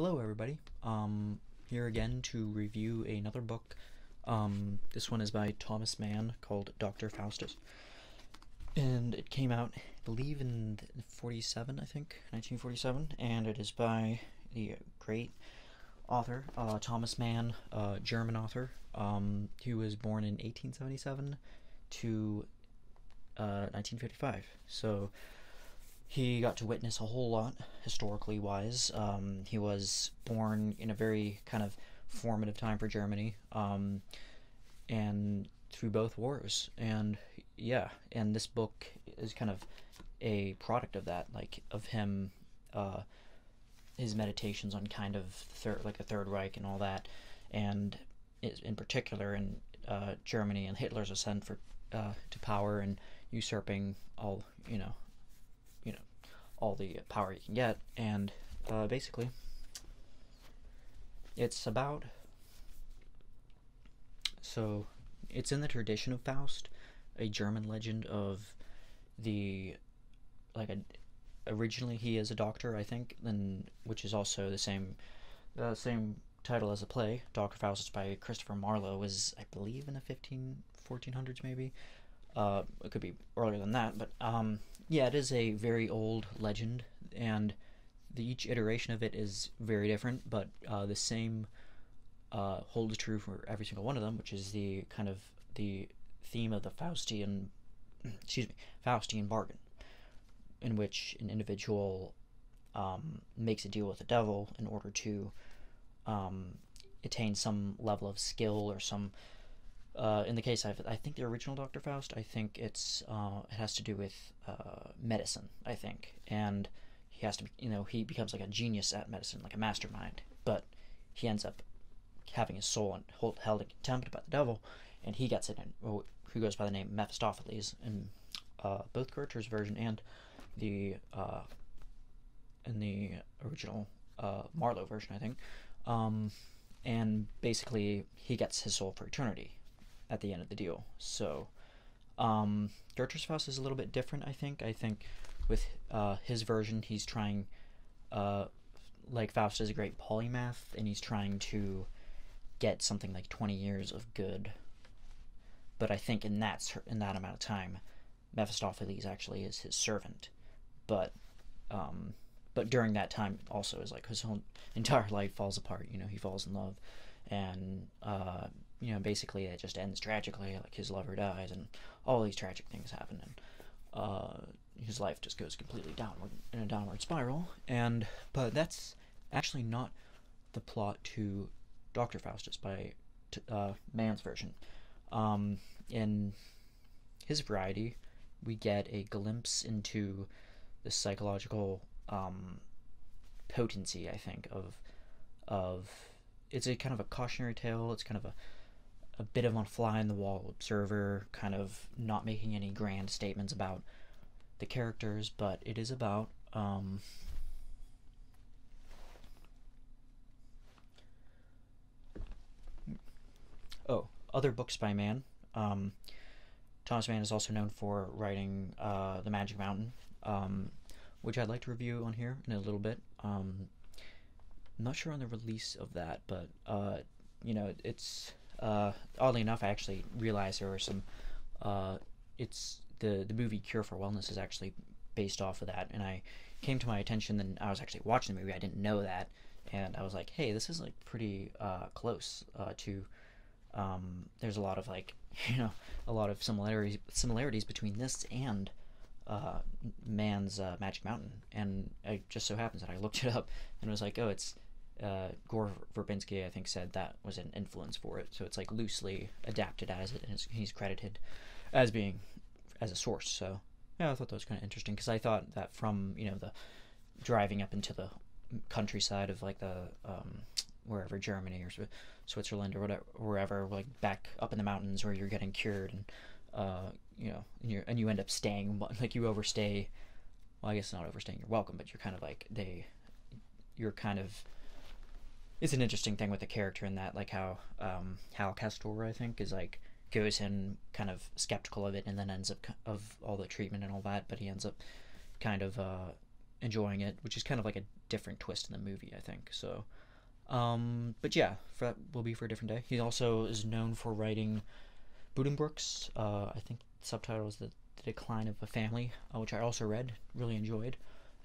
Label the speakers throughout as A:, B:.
A: Hello, everybody. Here again to review another book. This one is by Thomas Mann called Dr. Faustus. And it came out, I believe, in 1947, and it is by the great author, Thomas Mann, German author. He was born in 1877 to 1955, so he got to witness a whole lot, historically wise. He was born in a very kind of formative time for Germany, and through both wars. And yeah, and this book is kind of a product of that, like of him, his meditations on kind of the Third Reich and all that, and in particular in Germany and Hitler's ascent to power and usurping all all the power you can get. And basically it's about, so it's in the tradition of Faust, a German legend of the, originally he is a doctor, I think, and which is also the same title as the play. Dr. Faustus by Christopher Marlowe was, I believe, in the 1400s maybe. It could be earlier than that, but yeah, it is a very old legend, and each iteration of it is very different, but the same holds true for every single one of them, which is the kind of the theme of the Faustian bargain, in which an individual makes a deal with the devil in order to attain some level of skill or some. In the case I think the original Dr. Faust, I think it has to do with medicine, I think, and he has to be, he becomes like a genius at medicine, like a mastermind, but he ends up having his soul held in contempt by the devil, and he gets it in, who goes by the name Mephistopheles in both Kircher's version and the in the original Marlowe version, I think, and basically he gets his soul for eternity at the end of the deal. So Goethe's Faust is a little bit different, I think. I think with his version, he's trying, like Faust is a great polymath, and he's trying to get something like 20 years of good. But I think in that amount of time, Mephistopheles actually is his servant. But during that time also is like his whole entire life falls apart. He falls in love, and basically it just ends tragically, like his lover dies and all these tragic things happen, and his life just goes completely downward, in a downward spiral. But that's actually not the plot to Dr. Faustus by Mann's version. In his variety, we get a glimpse into the psychological potency, I think, of it's a kind of a cautionary tale. It's kind of a bit of a fly-in-the-wall observer, kind of not making any grand statements about the characters, but it is about other books by Mann. Thomas Mann is also known for writing The Magic Mountain, which I'd like to review on here in a little bit. I'm not sure on the release of that, but it's oddly enough, I actually realized there were some. It's the movie Cure for Wellness is actually based off of that, and I came to my attention, and I was actually watching the movie. I didn't know that, and I was like, hey, this is like pretty close to. There's a lot of a lot of similarities between this and Mann's Magic Mountain, and it just so happens that I looked it up and it was like, oh, it's Gore Verbinski, I think, said that was an influence for it, so it's like loosely adapted as it, and he's credited as being as a source. So yeah, I thought that was kind of interesting, because I thought that from the driving up into the countryside of like the wherever, Germany or Switzerland or whatever, wherever, like back up in the mountains where you're getting cured, and and you end up staying, like you overstay. Well, I guess not overstaying your welcome, but you're kind of like you're kind of. It's an interesting thing with the character in that, like how Hal Castor, I think, is like goes in kind of skeptical of it, and then ends up of all the treatment and all that, but he ends up kind of enjoying it, which is kind of like a different twist in the movie, I think. So, but yeah, that will be for a different day. He also is known for writing Buddenbrooks. I think the subtitle is the Decline of a Family, which I also read, really enjoyed.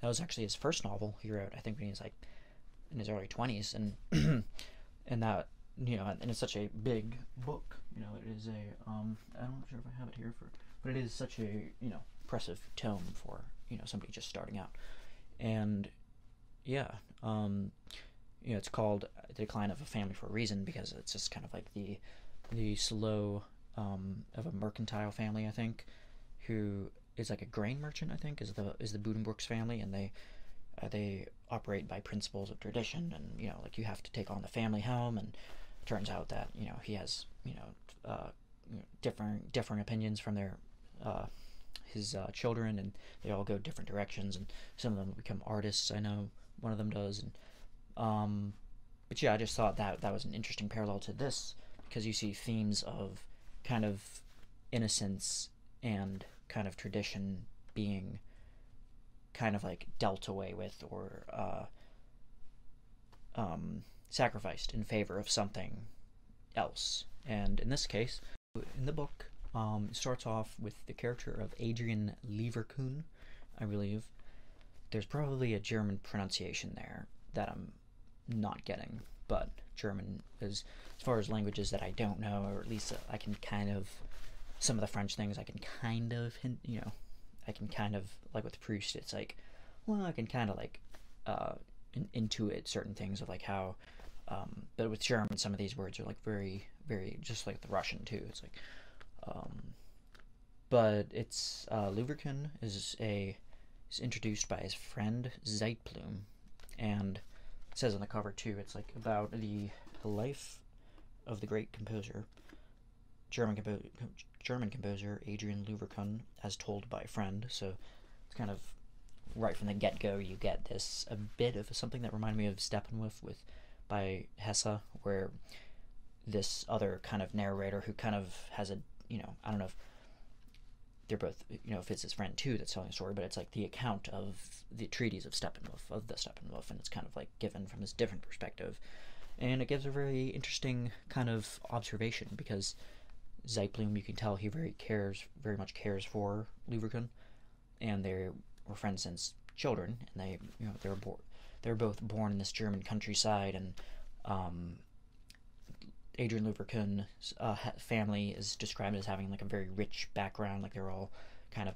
A: That was actually his first novel he wrote, I think, when he was like in his early 20s, and and that, and it's such a big book. It is a I'm not sure if I have it here but it is such a impressive tome for somebody just starting out, and yeah, it's called The Decline of a Family for a reason, because it's just kind of like the slow of a mercantile family, I think, who is like a grain merchant, I think, is the Buddenbrooks family, and they operate by principles of tradition, and like you have to take on the family helm, and it turns out that he has differing opinions from his children, and they all go different directions, and some of them become artists. I know one of them does, and but yeah, I just thought that was an interesting parallel to this, because you see themes of kind of innocence and kind of tradition being kind of like dealt away with, or sacrificed in favor of something else. And in this case, in the book, it starts off with the character of Adrian Leverkuhn, I believe. There's probably a German pronunciation there that I'm not getting, but German is, as far as languages that I don't know, or at least I can kind of, some of the French things I can kind of hint, I can kind of, like with Proust, it's like, well, I can kind of like intuit certain things of like how, but with German, some of these words are like very, very, just like the Russian too. It's like, but it's Leverkuhn is introduced by his friend Zeitblum, and it says on the cover too, it's like about the life of the great composer, German composer Adrian Leverkuhn, as told by a friend. So it's kind of right from the get-go, you get this a bit of something that reminded me of Steppenwolf by Hesse, where this other kind of narrator who kind of has a, I don't know if they're both, if it's his friend too that's telling a story, but it's like the account of the treatise of the Steppenwolf, and it's kind of like given from this different perspective, and it gives a very interesting kind of observation, because Zeitblum, you can tell he very much cares for Leverkuhn, and they were friends since children, and they were both born in this German countryside, and Adrian Leverkuhn's family is described as having like a very rich background, like they're all kind of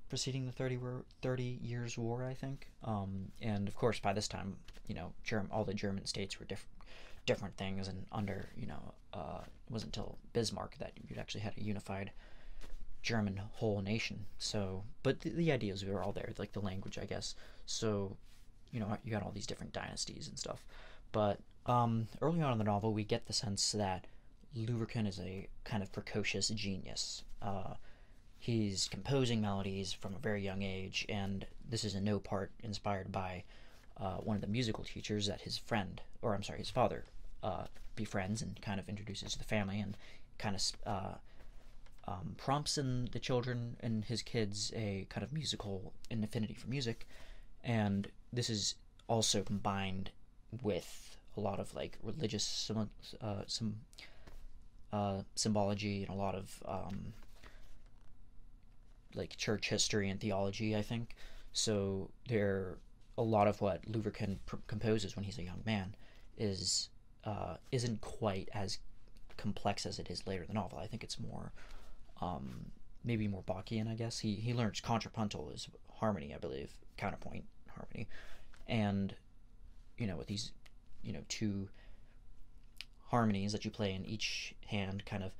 A: preceding the 30 Years' War, I think, and of course by this time, all the German states were different things, and under, it wasn't until Bismarck that you'd actually had a unified German whole nation. So, but the ideas were all there, like the language, I guess. So, you got all these different dynasties and stuff. But early on in the novel, we get the sense that Leverkuhn is a kind of precocious genius. He's composing melodies from a very young age, and this is in no part inspired by one of the musical teachers that his father befriends and kind of introduces to the family, and kind of prompts in the children and his kids a kind of musical, an affinity for music, and this is also combined with a lot of like religious symbology, and a lot of like church history and theology, I think. So a lot of what Leverkuhn composes when he's a young man isn't quite as complex as it is later in the novel. I think it's more maybe more Bachian, I guess. He learns contrapuntal is harmony, I believe, counterpoint harmony, and with these two harmonies that you play in each hand, kind of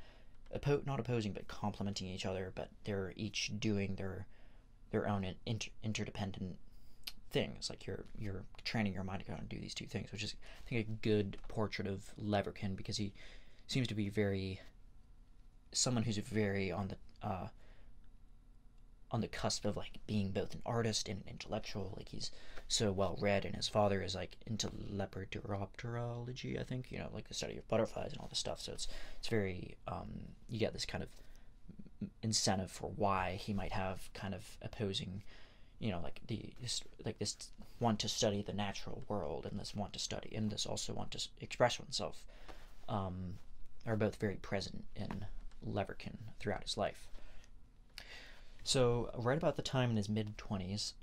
A: not opposing but complementing each other, but they're each doing their own interdependent things. Like you're training your mind to go and do these two things, which is, I think, a good portrait of Leverkuhn, because he seems to be someone who's very on the cusp of like being both an artist and an intellectual. Like he's so well read, and his father is like into lepidopterology, I think, like the study of butterflies and all this stuff. So it's very you get this kind of incentive for why he might have kind of opposing like this want to study the natural world and this want to study and this also want to express oneself, are both very present in Leverkin throughout his life. So right about the time in his mid-20s,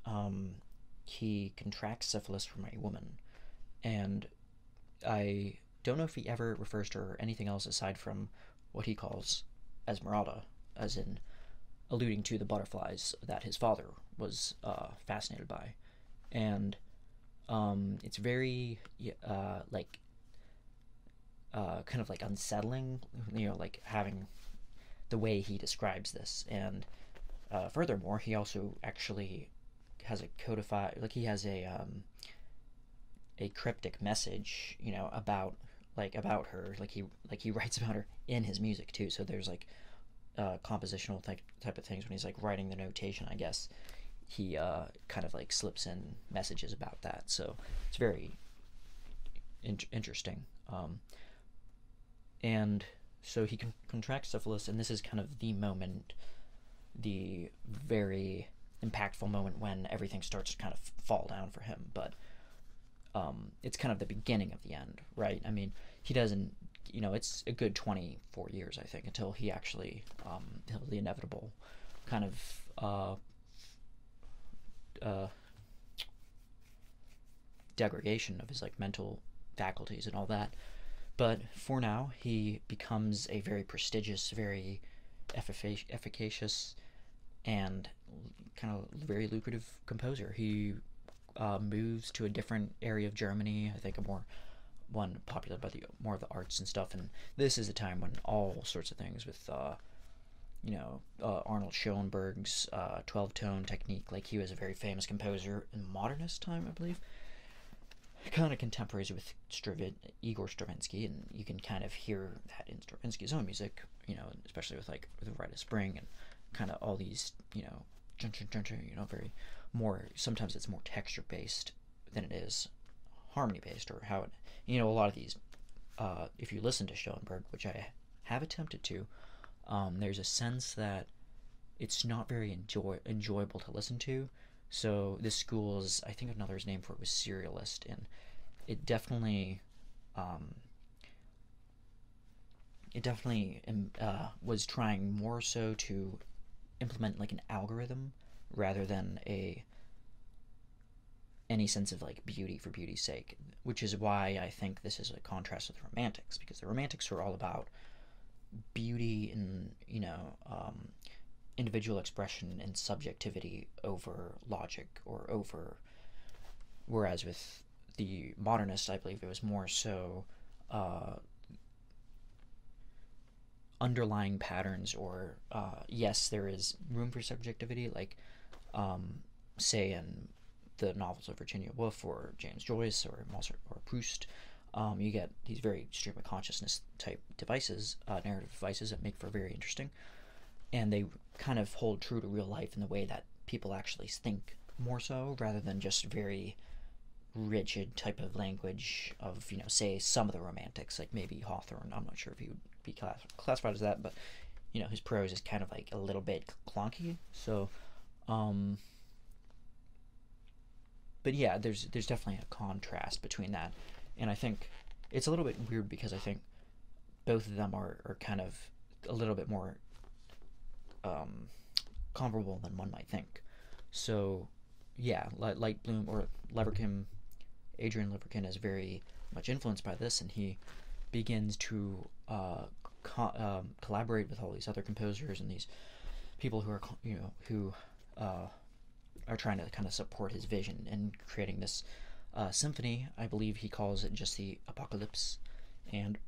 A: he contracts syphilis from a woman, and I don't know if he ever refers to her or anything else aside from what he calls Esmeralda, as in alluding to the butterflies that his father was fascinated by. And it's very kind of like unsettling, like having the way he describes this. And furthermore, he also actually has a codified, like he has a cryptic message, about her. Like he writes about her in his music too. So there's like compositional type of things when he's like writing the notation, I guess. He kind of like slips in messages about that. So it's very interesting. And so he contracts syphilis, and this is kind of the moment, the very impactful moment when everything starts to kind of fall down for him. But it's kind of the beginning of the end, right? I mean, he doesn't, it's a good 24 years, I think, until he actually, the inevitable kind of degradation of his like mental faculties and all that. But for now, he becomes a very prestigious, very efficacious, and kind of very lucrative composer. He moves to a different area of Germany, I think one popular by more of the arts and stuff. And this is a time when all sorts of things with Arnold Schoenberg's 12-tone technique. Like, he was a very famous composer in modernist time, I believe, kind of contemporaries with Igor Stravinsky, and you can kind of hear that in Stravinsky's own music, especially with like The Rite of Spring and kind of all these, very more, sometimes it's more texture based than it is harmony based, or how it, a lot of these, if you listen to Schoenberg, which I have attempted to, there's a sense that it's not very enjoyable to listen to. So this school's, I think another name for it was serialist, and it definitely was trying more so to implement like an algorithm rather than any sense of like beauty for beauty's sake, which is why I think this is a contrast with the Romantics, because the Romantics were all about beauty and individual expression and subjectivity over logic or over, whereas with the modernists, I believe it was more so underlying patterns, or yes, there is room for subjectivity, like say in the novels of Virginia Woolf or James Joyce or Mozart or Proust. You get these very stream of consciousness type devices, narrative devices that make for very interesting, and they kind of hold true to real life in the way that people actually think more so, rather than just very rigid type of language of, say some of the Romantics, like maybe Hawthorne. I'm not sure if he would be classified as that, but his prose is kind of like a little bit clunky. So but yeah, there's definitely a contrast between that, and I think it's a little bit weird because I think both of them are kind of a little bit more comparable than one might think. So yeah, Light Bloom or Leverkin, Adrian Leverkin, is very much influenced by this, and he begins to collaborate with all these other composers and these people who are are trying to kind of support his vision and creating this symphony. I believe he calls it just the Apocalypse. And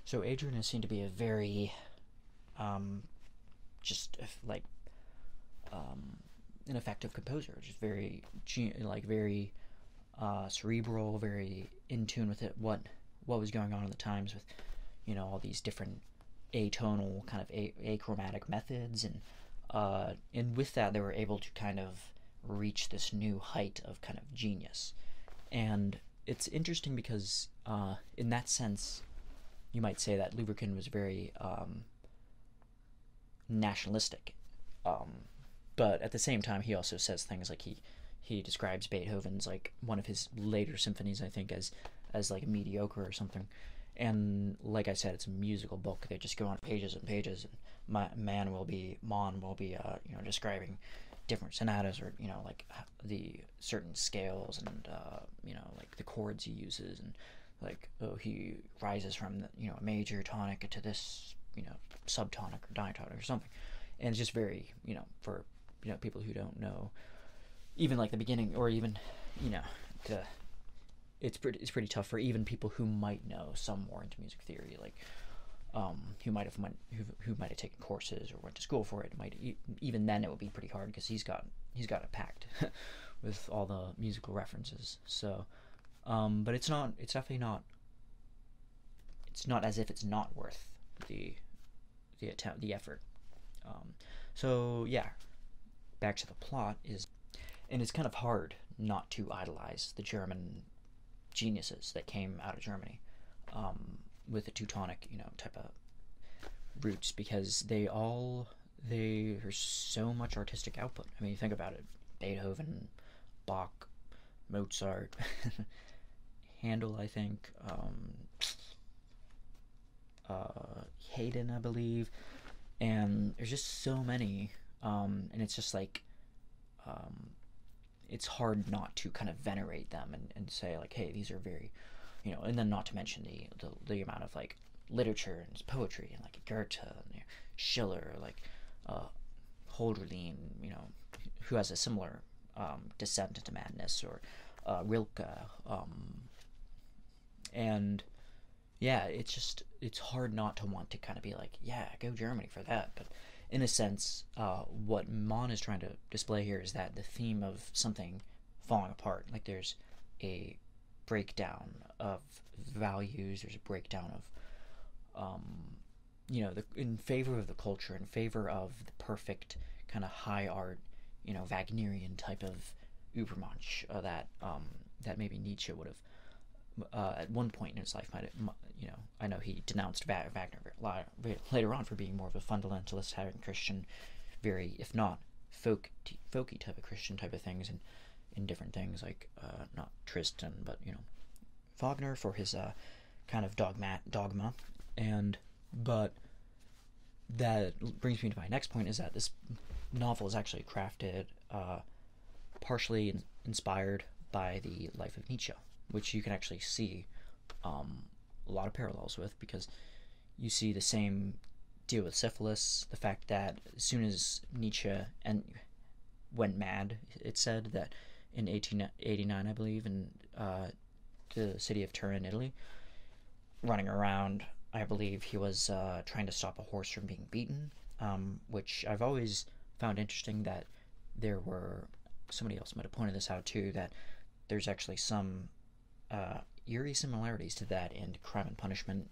A: so Adrian is seen to be a very just like an effective composer, just very very cerebral, very in tune with what was going on in the times with all these different atonal kind of achromatic methods, and with that they were able to kind of reach this new height of kind of genius. And it's interesting because in that sense you might say that Leverkin was very nationalistic, but at the same time, he also says things like he describes Beethoven's, like, one of his later symphonies, I think, as like mediocre or something. And like I said, it's a musical book. They just go on pages and pages, and Mann will be describing different sonatas, or like the certain scales, and like the chords he uses, and like, oh, he rises from the, a major tonic to this, subtonic or diatonic or something. And it's just very, for people who don't know even like the beginning, or even the it's pretty tough for even people who might know some more into music theory, like who might have taken courses or went to school for it. Even then it would be pretty hard, because he's got it packed with all the musical references. So but it's definitely not, it's not as if it's not worth the attempt, the effort. So yeah, back to the plot is, and it's kind of hard not to idolize the German geniuses that came out of Germany, with the Teutonic, type of roots, because there's so much artistic output. I mean, you think about it: Beethoven, Bach, Mozart, Handel, I think, Haydn, I believe, and there's just so many, and it's just like, it's hard not to kind of venerate them, and say like, hey, these are very, and then not to mention the amount of like literature and poetry, and like Goethe and Schiller, like Hölderlin, who has a similar descent into madness, or Rilke, and yeah, it's hard not to want to kind of be like, yeah, go Germany for that. But in a sense, what Mann is trying to display here is that the theme of something falling apart, like there's a breakdown of values, there's a breakdown of, in favor of the culture, in favor of the perfect kind of high art, Wagnerian type of Übermensch, that maybe Nietzsche would have, at one point in his life, might have, I know he denounced Wagner later on for being more of a fundamentalist, having Christian, very, if not folky type of Christian type of things, and in different things, like not Tristan, but Wagner for his kind of dogma, but that brings me to my next point, is that this novel is actually crafted partially inspired by the life of Nietzsche, which you can actually see a lot of parallels with, because you see the same deal with syphilis, the fact that as soon as Nietzsche went mad, it's said that in 1889, I believe, in the city of Turin, Italy, running around, I believe he was trying to stop a horse from being beaten, which I've always found interesting, that there were, somebody else might have pointed this out too, that there's actually some eerie similarities to that in Crime and Punishment,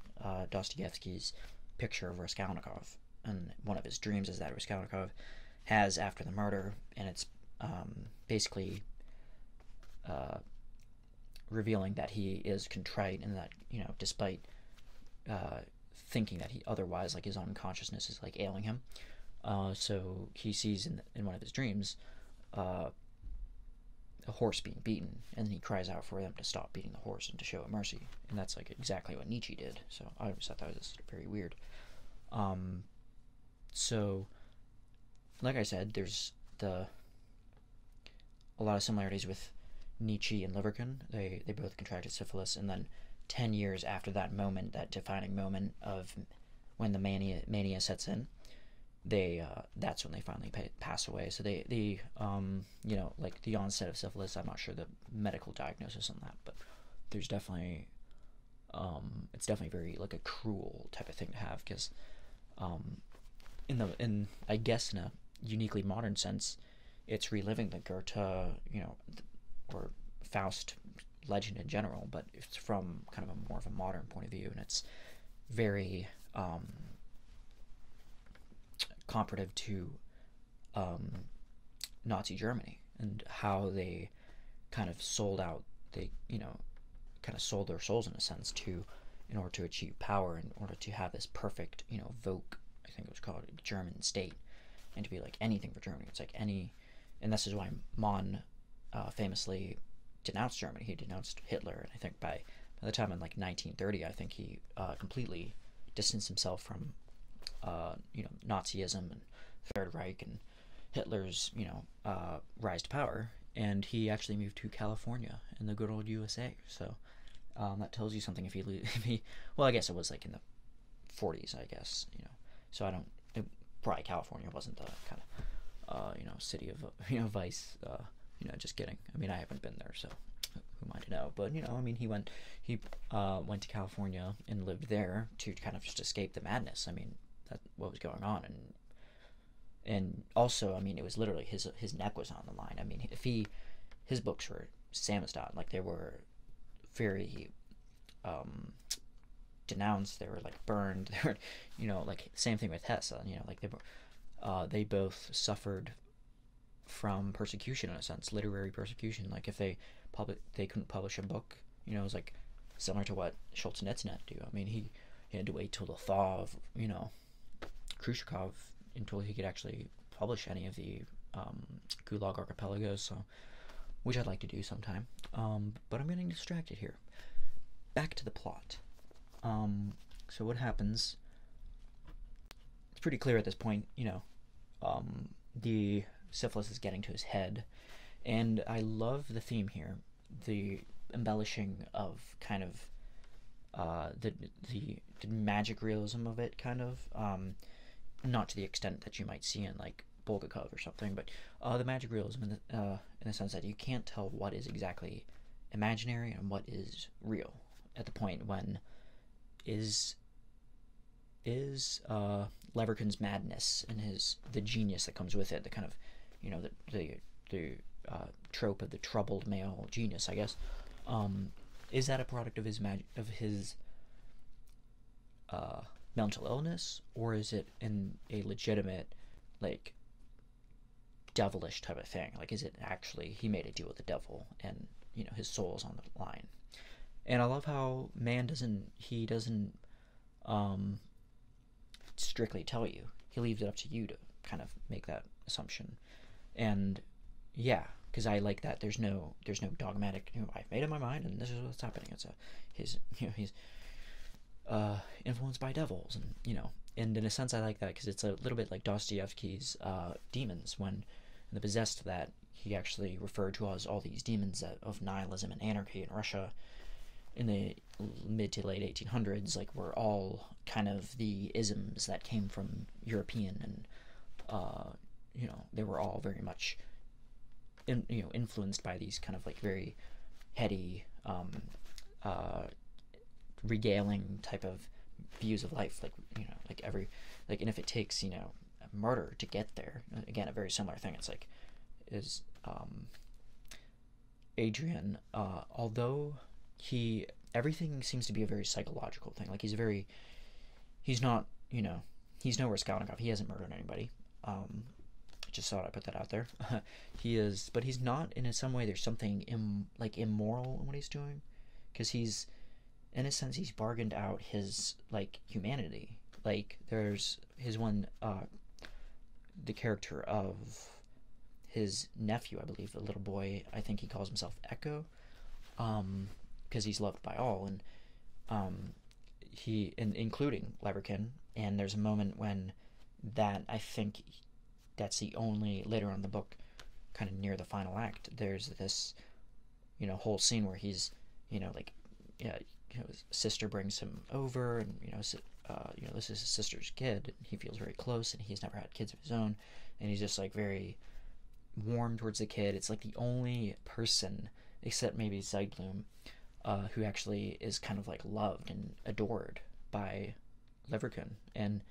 A: Dostoevsky's picture of Raskolnikov, and one of his dreams is that Raskolnikov has after the murder, and it's basically revealing that he is contrite, and that, despite thinking that he otherwise, like, his unconsciousness is like ailing him, so he sees in one of his dreams a horse being beaten, and then he cries out for them to stop beating the horse and to show mercy, and that's like exactly what Nietzsche did. So I always thought that was very weird. So like I said, there's a lot of similarities with Nietzsche and Liverkin. They both contracted syphilis, and then 10 years after that moment, that defining moment of when the mania sets in, that's when they finally pass away. So they like the onset of syphilis, I'm not sure the medical diagnosis on that, but there's definitely it's definitely very like a cruel type of thing to have, because in I guess in a uniquely modern sense, it's reliving the Goethe, or Faust legend in general, but it's from kind of more of a modern point of view, and it's very comparative to Nazi Germany, and how they kind of sold out, kind of sold their souls in a sense in order to achieve power, in order to have this perfect, Volk, I think it was called, German state, and to be like anything for Germany. It's like any, and this is why Mann famously denounced Germany. He denounced Hitler, and I think by the time in like 1930, I think he completely distanced himself from Nazism and Third Reich and Hitler's rise to power, and he actually moved to California in the good old USA. So that tells you something. If he well, I guess it was like in the 40s, I guess, so I don't, probably California wasn't the kind of city of vice, just kidding. I mean, I haven't been there, so who am I to know? But I mean, he went to California and lived there to kind of just escape the madness. I mean, that's what was going on. And also, I mean, it was literally his neck was on the line. I mean, his books were samizdat, like they were very denounced, they were like burned, they were like same thing with Hesse, like they both suffered from persecution, in a sense, literary persecution. Like if they couldn't publish a book, it was like similar to what Solzhenitsyn had to do. I mean, he had to wait till the thaw of Khrushchev until he could actually publish any of the Gulag archipelagos, so which I'd like to do sometime. But I'm getting distracted here. Back to the plot. So what happens? It's pretty clear at this point, the syphilis is getting to his head, and I love the theme here, the embellishing of kind of the magic realism of it, kind of, not to the extent that you might see in like Bulgakov or something, but the magic realism in the sense that you can't tell what is exactly imaginary and what is real at the point when is Leverkun's madness and the genius that comes with it, the kind of the trope of the troubled male genius, I guess, is that a product of his mental illness, or is it in a legitimate, like, devilish type of thing? Like, is it actually he made a deal with the devil and his soul's on the line? And I love how Mann doesn't strictly tell you. He leaves it up to you to kind of make that assumption. And yeah, because I like that there's no dogmatic, I've made up my mind and this is what's happening. It's he's influenced by devils, and in a sense I like that, because it's a little bit like Dostoevsky's demons, when in The Possessed, that he actually referred to as all these demons of nihilism and anarchy in Russia in the mid to late 1800s, like, were all kind of the isms that came from European, and they were all very much influenced by these kind of like very heady regaling type of views of life, and if it takes a murder to get there, again, a very similar thing. It's like, is Adrian, although everything seems to be a very psychological thing. Like, he's not, he's no Raskolnikov. He hasn't murdered anybody. Just thought I'd put that out there. But he's not, in some way, there's something immoral in what he's doing, because he's, in a sense, he's bargained out his, like, humanity. Like, there's his one, the character of his nephew, I believe, the little boy, I think he calls himself Echo, because he's loved by all, and including Leverkin. And there's a moment when I think that's the only, later on in the book, kind of near the final act, there's this whole scene where he's his sister brings him over, and this is his sister's kid, and he feels very close, and he's never had kids of his own, and he's just like very warm towards the kid. It's like the only person, except maybe Zeitblum, who actually is kind of like loved and adored by Leverkun. And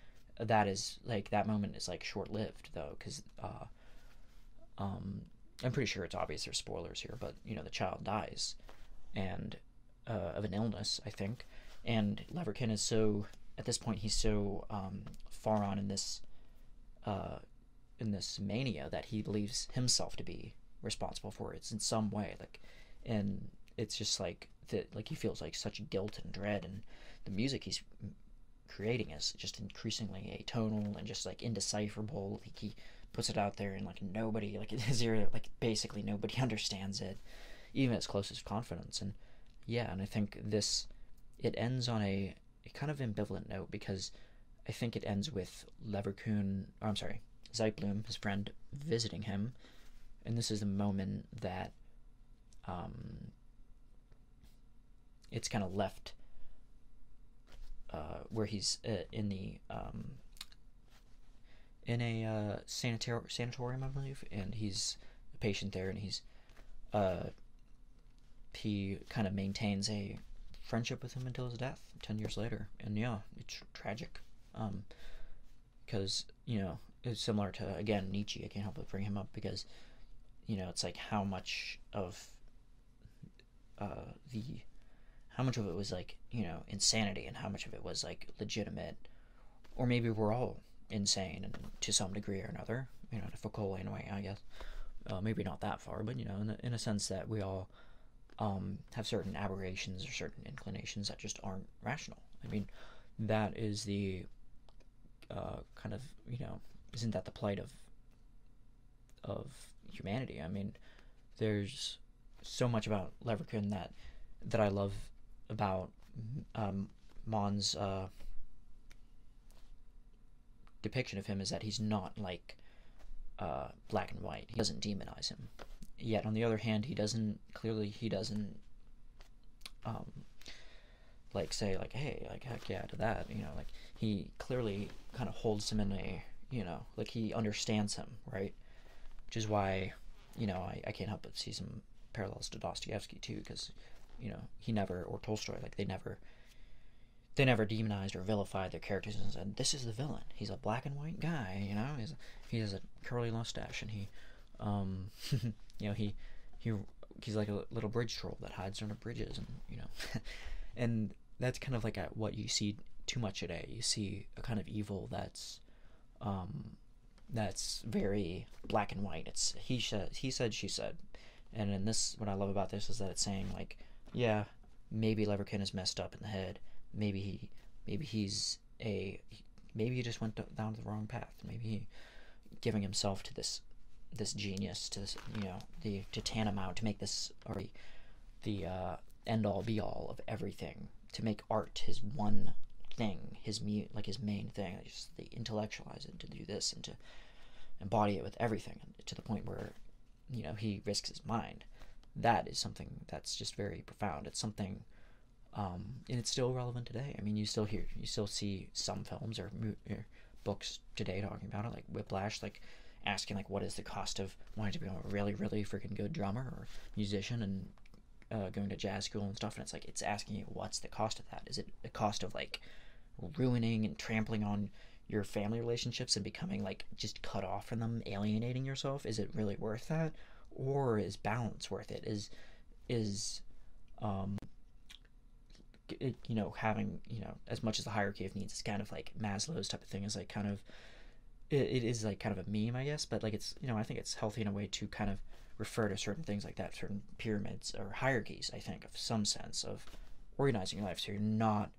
A: that is like, that moment is like short-lived, though, because I'm pretty sure it's obvious there's spoilers here, but the child dies, and of an illness, I think. And Leverkin is so, at this point, he's so far on in this mania that he believes himself to be responsible for it in some way, like, and it's just like that, like, he feels like such guilt and dread, and the music he's creating is just increasingly atonal and just like indecipherable. Like he puts it out there and like nobody, like zero, like basically nobody understands it, even its closest confidants. And yeah, and I think it ends on a kind of ambivalent note, because I think it ends with Leverkusen, or I'm sorry, Zeitblum, his friend, visiting him, and this is the moment that it's kind of left where he's in a sanatorium, I believe, and he's a patient there, and he kind of maintains a friendship with him until his death 10 years later. And yeah, it's tragic, because it's similar to, again, Nietzsche. I can't help but bring him up because it's like how much of it was like insanity, and how much of it was like legitimate, or maybe we're all insane and to some degree or another, to Foucault in a way, I guess. Maybe not that far, but in a sense that we all have certain aberrations or certain inclinations that just aren't rational. I mean, that is the kind of isn't that the plight of humanity? I mean, there's so much about Leverkusen that I love about Mann's depiction of him, is that he's not like black and white. He doesn't demonize him. Yet on the other hand, he doesn't like say like, hey, like heck yeah to that. Like he clearly kind of holds him in a like he understands him, right? Which is why I can't help but see some parallels to Dostoevsky too, because he never, or Tolstoy, like they never demonized or vilified their characters and said, this is the villain, he's a black and white guy, he has a curly mustache, and he's like a little bridge troll that hides under bridges, and and that's kind of like what you see too much today. You see a kind of evil that's very black and white. It's he said, she said. And in this, what I love about this is that it's saying like, yeah, maybe Leverkusen is messed up in the head. Maybe he just went down the wrong path. Maybe he giving himself to this genius, to this, to tantamount, to make this, or the end all be all of everything, to make art his one thing, his main thing, just to intellectualize it, to do this, and to embody it with everything, to the point where he risks his mind. That is something that's just very profound. It's something, and it's still relevant today. I mean, you still see some films or books today talking about it, like Whiplash, like asking like, what is the cost of wanting to become a really, really freaking good drummer or musician, and going to jazz school and stuff. And it's like, it's asking you, what's the cost of that? Is it the cost of like ruining and trampling on your family relationships and becoming like just cut off from them, alienating yourself? Is it really worth that? Or is balance worth it? Having as much as the hierarchy of needs is kind of like Maslow's type of thing, is like kind of it is like kind of a meme, I guess, but like it's I think it's healthy in a way to kind of refer to certain things like that, certain pyramids or hierarchies, I think, of some sense of organizing your life, so you're not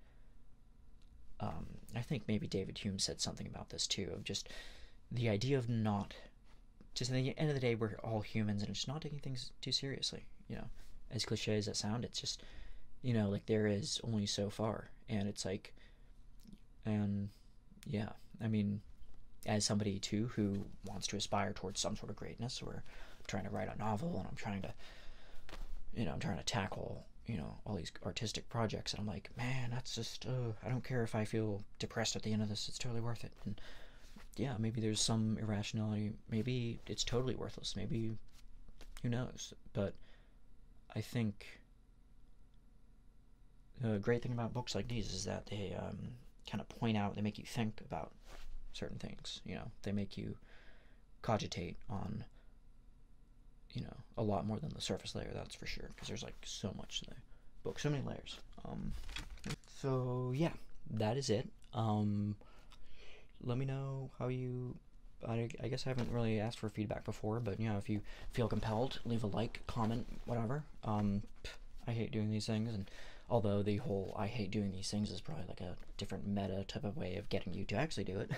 A: I think maybe David Hume said something about this too, of just the idea of not, just at the end of the day, we're all humans, and it's not taking things too seriously. As cliche as that sound, it's just like there is only so far, and it's like, and yeah, I mean, as somebody too who wants to aspire towards some sort of greatness, or I'm trying to write a novel, and I'm trying to tackle all these artistic projects, and I'm like, man, that's just I don't care if I feel depressed at the end of this, it's totally worth it. And yeah, maybe there's some irrationality, maybe it's totally worthless, maybe who knows. But I think the great thing about books like these is that they kind of point out, they make you think about certain things. They make you cogitate on a lot more than the surface layer, that's for sure, because there's like so much to the book, so many layers. So yeah, that is it. Let me know how you, I guess I haven't really asked for feedback before, but if you feel compelled, leave a like, comment, whatever. I hate doing these things, and Although the whole I hate doing these things is probably like a different meta type of way of getting you to actually do it.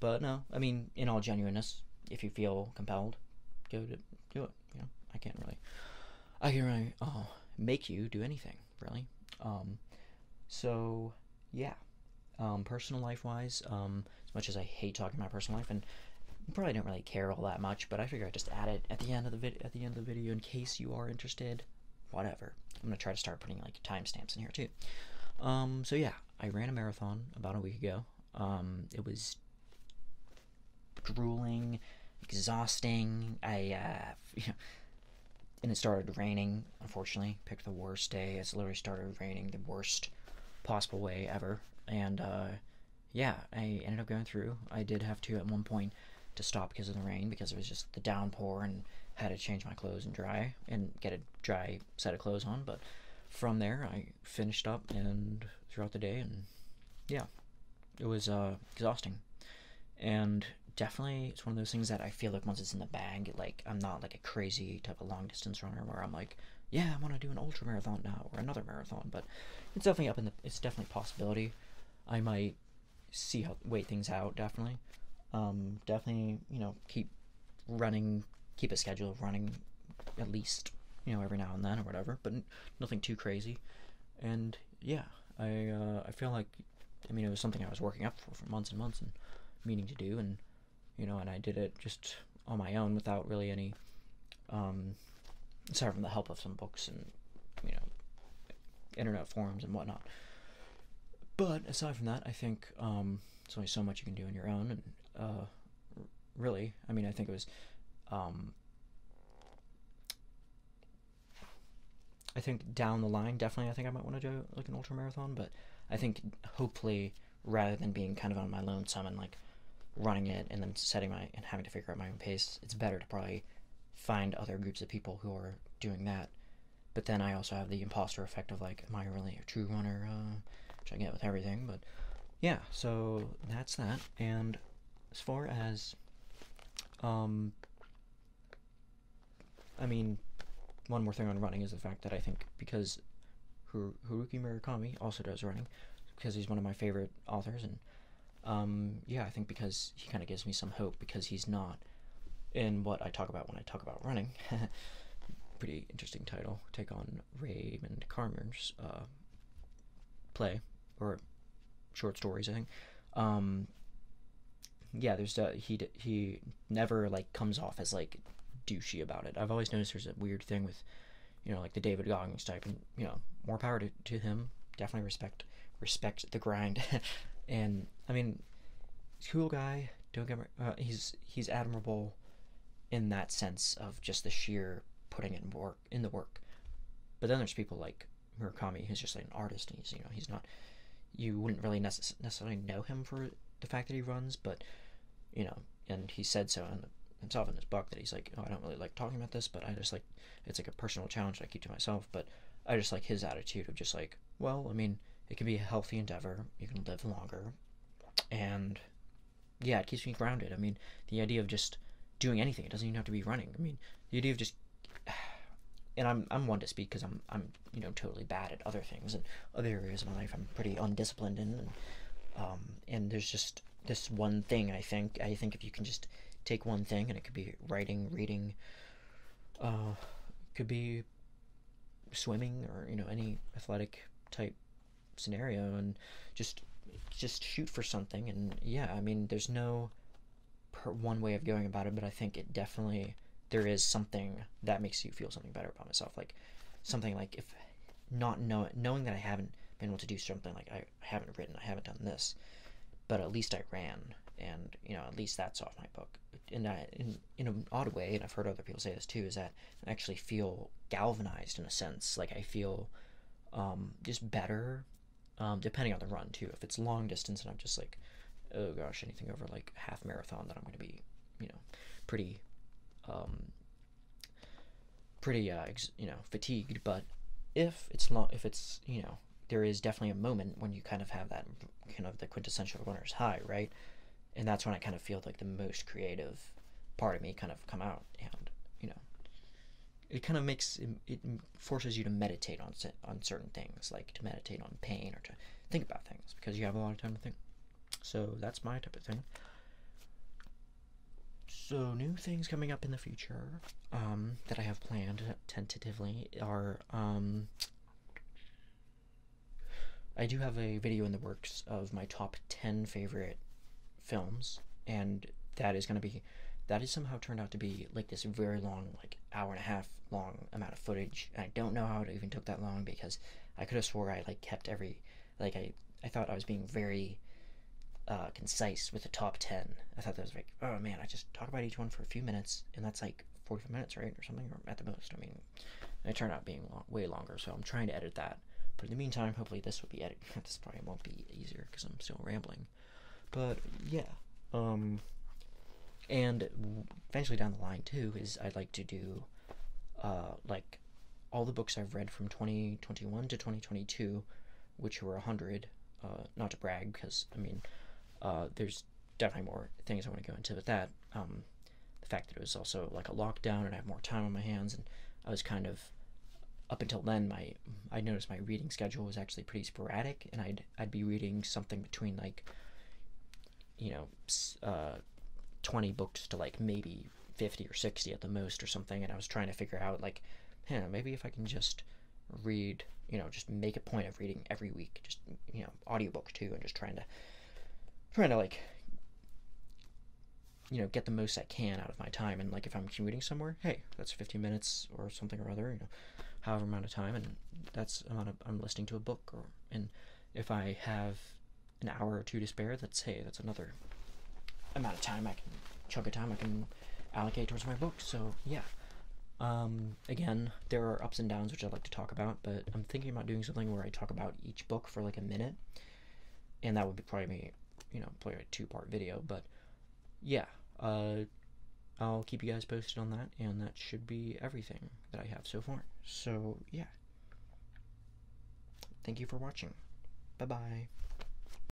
A: But no, I mean, in all genuineness, if you feel compelled, go to do it. You know, I can't really make you do anything really. Um, so yeah, personal life wise, as much as I hate talking about personal life, and you probably don't really care all that much, but I figure I'd just add it at the end of the video in case you are interested. Whatever. I'm gonna try to start putting like timestamps in here too. So yeah, I ran a marathon about a week ago. It was grueling, exhausting. And it started raining. Unfortunately, picked the worst day. It's literally started raining the worst possible way ever. And yeah, I ended up going through. I did have to at one point to stop because of the rain, because it was just the downpour, and had to change my clothes and get a dry set of clothes on. But from there, I finished up and throughout the day, and yeah, it was exhausting. And definitely, it's one of those things that I feel like once it's in the bag, like I'm not like a crazy type of long distance runner where I'm like, yeah, I want to do an ultra marathon now or another marathon. But it's definitely it's definitely a possibility. I might wait things out. Definitely, definitely, keep a schedule of running at least, every now and then or whatever, but nothing too crazy. And yeah, I feel like, it was something I was working up for months and months and meaning to do, and and I did it just on my own without really any, aside from the help of some books and internet forums and whatnot. But aside from that, I think there's only so much you can do on your own, and really, I think it was, I think down the line, definitely, I think I might want to do like an ultra marathon. But I think hopefully, rather than being kind of on my lonesome and like running it and then and having to figure out my own pace, it's better to probably find other groups of people who are doing that. But then I also have the imposter effect of like, am I really a true runner? Which I get with everything. But yeah, so that's that. And as far as, one more thing on running is the fact that I think because Haruki Murakami also does running, because he's one of my favorite authors, and yeah, I think because he kind of gives me some hope, because he's not in what I talk about when I talk about running. Pretty interesting title. Take on Raymond Carmer's play, or short stories, I think. Yeah, there's he never like comes off as like douchey about it. I've always noticed there's a weird thing with, like the David Goggins type, and more power to him. Definitely respect the grind. And cool guy. Don't get me. He's admirable in that sense of just the sheer putting in the work. But then there's people like Murakami, who's just like an artist, and he's not. You wouldn't really necessarily know him for the fact that he runs, but and he said so himself in his book, that he's like, oh, I don't really like talking about this, but I just like, it's like a personal challenge that I keep to myself. But I just like his attitude of just like, well, it can be a healthy endeavor. You can live longer, and yeah, it keeps me grounded. The idea of just doing anything, it doesn't even have to be running. The idea of just, and I'm one to speak because I'm totally bad at other things, and other areas of my life I'm pretty undisciplined in, and there's just this one thing. I think if you can just take one thing, and it could be writing, reading, could be swimming, or any athletic type scenario, and just shoot for something. And yeah, there's no one way of going about it, but I think it definitely, there is something that makes you feel something better about myself, like something like, if not knowing that I haven't been able to do something, like I haven't written, I haven't done this, but at least I ran, and at least that's off my book. And in an odd way, and I've heard other people say this too, is that I actually feel galvanized in a sense. Like I feel just better, depending on the run too. If it's long distance and I'm just like, oh gosh, anything over like half marathon, then I'm going to be pretty fatigued. But if it's long, if it's there is definitely a moment when you kind of have that kind of the quintessential runner's high, right? And that's when I kind of feel like the most creative part of me kind of come out, and it kind of makes it forces you to meditate on certain things, like to meditate on pain or to think about things, because you have a lot of time to think. So that's my type of thing. So new things coming up in the future that I have planned tentatively are I do have a video in the works of my top 10 favorite films, and that is going to be that has somehow turned out to be like this very long, like hour and a half long amount of footage. And I don't know how it even took that long, because I could have swore I like kept every like I thought I was being very concise with the top 10. I thought that was like, oh man, I just talk about each one for a few minutes, and that's like 45 minutes, right, or something, or at the most. I mean, it turned out being way longer, so I'm trying to edit that. But in the meantime, hopefully this will be edited. This probably won't be easier because I'm still rambling. But yeah, and eventually down the line too is I'd like to do like all the books I've read from 2021 to 2022, which were 100. Not to brag, because I mean, there's definitely more things I want to go into with that. The fact that it was also like a lockdown and I have more time on my hands, and I was kind of up until then I noticed my reading schedule was actually pretty sporadic, and I'd be reading something between like 20 books to like maybe 50 or 60 at the most or something, and I was trying to figure out like, maybe if I can just read, just make a point of reading every week, just audiobook too, and just trying to like get the most I can out of my time. And like if I'm commuting somewhere, hey, that's 15 minutes or something or other, however amount of time, and that's amount of I'm listening to a book. And if I have an hour or two to spare, that's another amount of time chunk of time I can allocate towards my book. So yeah, again, there are ups and downs which I'd like to talk about, but I'm thinking about doing something where I talk about each book for like a minute, and that would be probably a 2-part video. But yeah, I'll keep you guys posted on that, and that should be everything that I have so far. So yeah, thank you for watching. Bye bye.